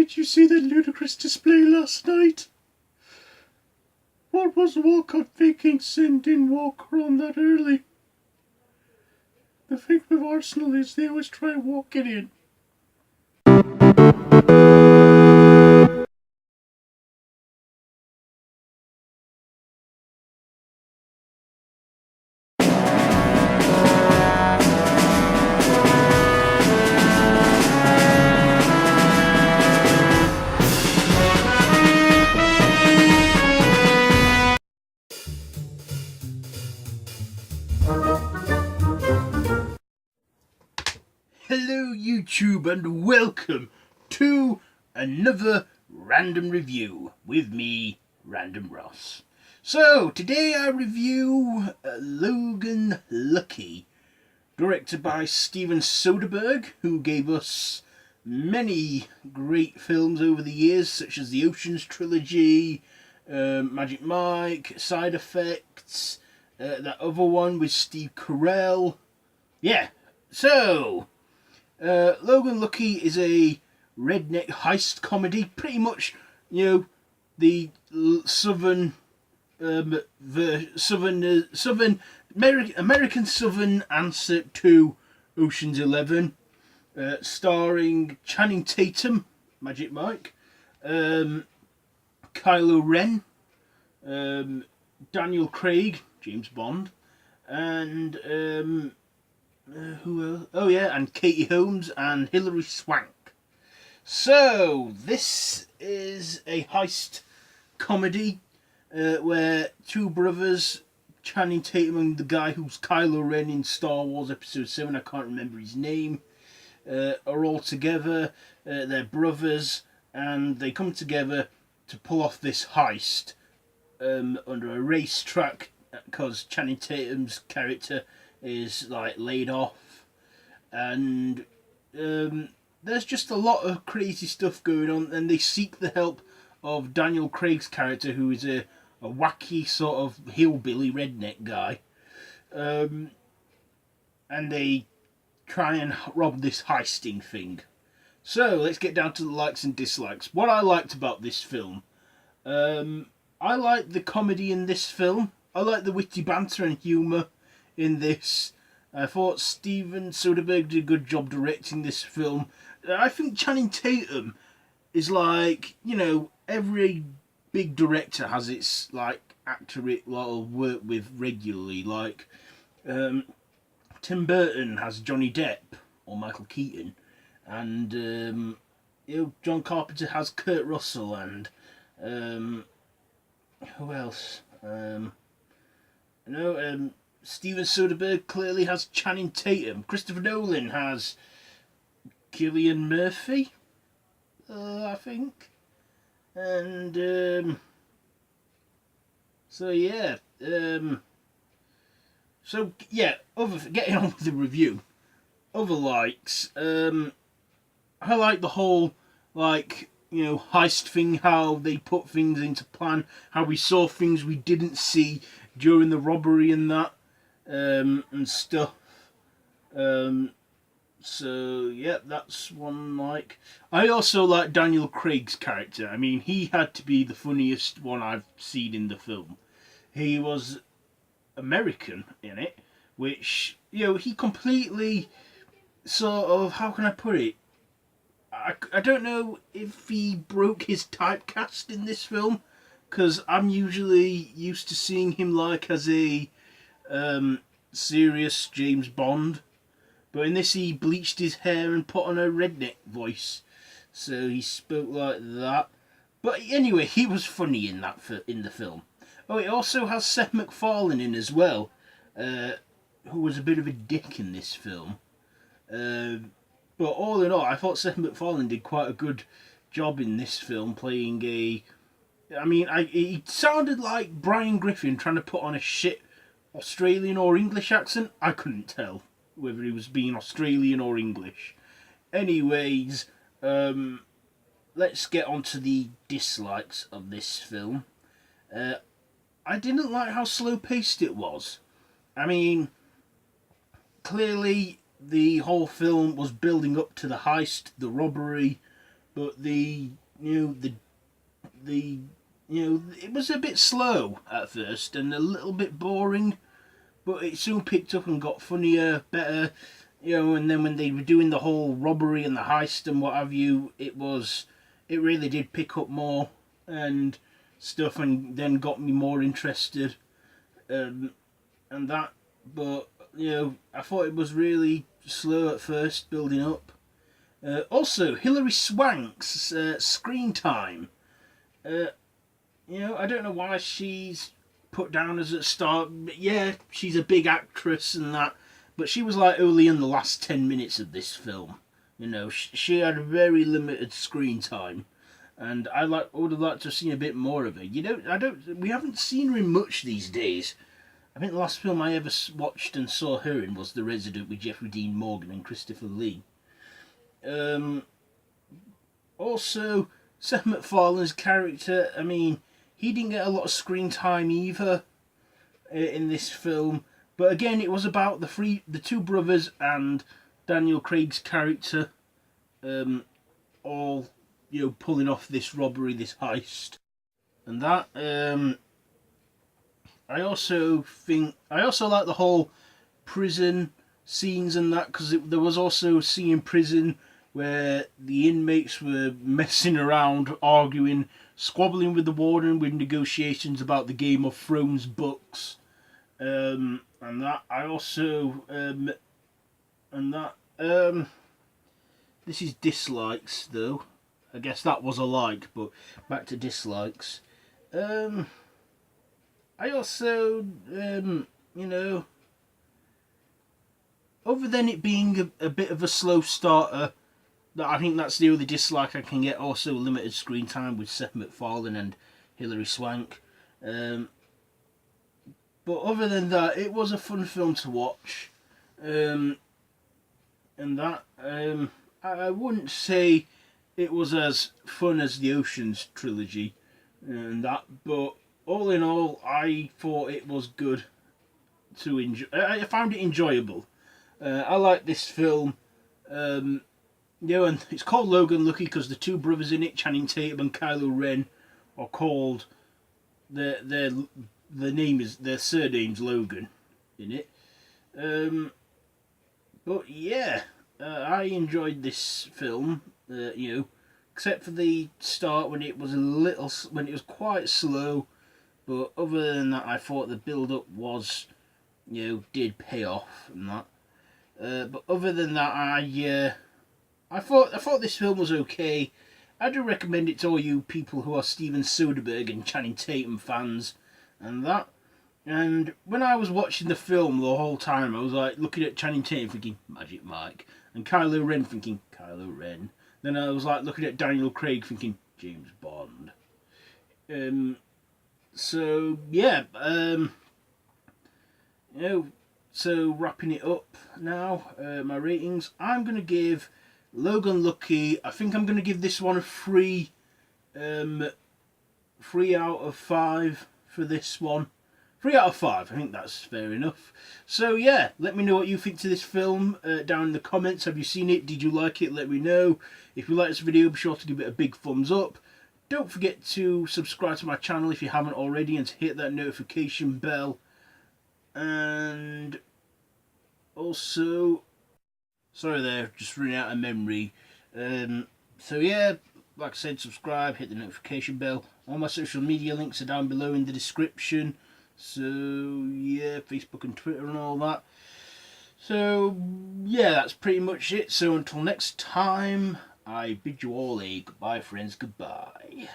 Did you see that ludicrous display last night? What was Walcott thinking sending Walker on that early? The thing with Arsenal is they always try walking in. Hello YouTube and welcome to another random review with me, Random Ross. So today I review Logan Lucky, directed by Steven Soderbergh, who gave us many great films over the years such as the Ocean's Trilogy, Magic Mike, Side Effects, that other one with Steve Carell. Yeah, so Logan Lucky is a redneck heist comedy, pretty much, you know, the southern American southern answer to Ocean's 11, starring Channing Tatum, Magic Mike, Kylo Ren, Daniel Craig, James Bond, and who else? Oh yeah, and Katie Holmes and Hillary Swank. So this is a heist comedy where two brothers, Channing Tatum and the guy who's Kylo Ren in Star Wars Episode 7, I can't remember his name, are all together. They're brothers and they come together to pull off this heist under a racetrack because Channing Tatum's character is like laid off, and there's just a lot of crazy stuff going on, and they seek the help of Daniel Craig's character, who is a wacky sort of hillbilly redneck guy, and they try and rob this heisting thing. So let's get down to the likes and dislikes. What I liked about this film, I liked the comedy in this film. I liked the witty banter and humour in this. I thought Steven Soderbergh did a good job directing this film. I think Channing Tatum is like, you know, every big director has its like actor it will work with regularly. Like Tim Burton has Johnny Depp or Michael Keaton, and you know, John Carpenter has Kurt Russell, and who else? Steven Soderbergh clearly has Channing Tatum. Christopher Nolan has Cillian Murphy, I think. And so yeah, getting on with the review. Other likes, I like the whole, like, you know, heist thing, how they put things into plan, how we saw things we didn't see during the robbery and that, and stuff. So yeah, that's one like. I also like Daniel Craig's character. I mean, he had to be the funniest one I've seen in the film. He was American in it, which, you know, he completely sort of, how can I put it? I don't know if he broke his typecast in this film, because I'm usually used to seeing him like as a serious James Bond, but in this he bleached his hair and put on a redneck voice, so he spoke like that. But anyway, he was funny in the film. Oh, it also has Seth McFarlane in as well, who was a bit of a dick in this film. But all in all, I thought Seth MacFarlane did quite a good job in this film, playing a... I mean, he sounded like Brian Griffin trying to put on a shit Australian or English accent. I couldn't tell whether he was being Australian or English. Anyways, let's get on to the dislikes of this film. I didn't like how slow-paced it was. I mean, clearly the whole film was building up to the heist, the robbery, but it was a bit slow at first and a little bit boring, but it soon picked up and got funnier, better, and then when they were doing the whole robbery and the heist and what have you, it really did pick up more and stuff, and then got me more interested, and that, but, I thought it was really slow at first, building up. Also, Hillary Swank's screen time. I don't know why she's put down as a star. But yeah, she's a big actress and that, but she was like only in the last 10 minutes of this film. She had very limited screen time, and would have liked to have seen a bit more of her. We haven't seen her in much these days. I think the last film I ever watched and saw her in was The Resident with Jeffrey Dean Morgan and Christopher Lee. Also, Seth MacFarlane's character, he didn't get a lot of screen time either in this film. But again, it was about the two brothers and Daniel Craig's character, all pulling off this robbery, this heist, and that. I also like the whole prison scenes and that, because there was also a scene in prison where the inmates were messing around, arguing, squabbling with the warden with negotiations about the Game of Thrones books, and that. I also this is dislikes though. I guess that was a like, but back to dislikes. I also, other than it being a bit of a slow starter, I think that's the only dislike I can get. Also, limited screen time with Seth MacFarlane and Hillary Swank. But other than that, it was a fun film to watch. And that, I wouldn't say it was as fun as the Ocean's trilogy and that, but all in all, I thought it was good to enjoy. I found it enjoyable. I like this film. And it's called Logan Lucky because the two brothers in it, Channing Tatum and Kylo Ren, are called their surname's Logan in it. But yeah, I enjoyed this film. Except for the start when it was quite slow. But other than that, I thought the build-up was, did pay off and that. But other than that, I thought this film was okay. I do recommend it to all you people who are Steven Soderbergh and Channing Tatum fans and that. And when I was watching the film the whole time, I was like looking at Channing Tatum thinking Magic Mike, and Kylo Ren thinking Kylo Ren. Then I was like looking at Daniel Craig thinking James Bond. So yeah, so wrapping it up now, my ratings. I'm gonna give Logan Lucky. I think I'm gonna give this one a 3 out of 5 for this one. 3 out of 5. I think that's fair enough. So yeah, let me know what you think to this film down in the comments. Have you seen it? Did you like it? Let me know. If you like this video, be sure to give it a big thumbs up. Don't forget to subscribe to my channel if you haven't already, and to hit that notification bell. And also, sorry there, just running out of memory. So yeah, like I said, subscribe, hit the notification bell. All my social media links are down below in the description. So yeah, Facebook and Twitter and all that. So yeah, that's pretty much it. So until next time, I bid you all a goodbye, friends, goodbye.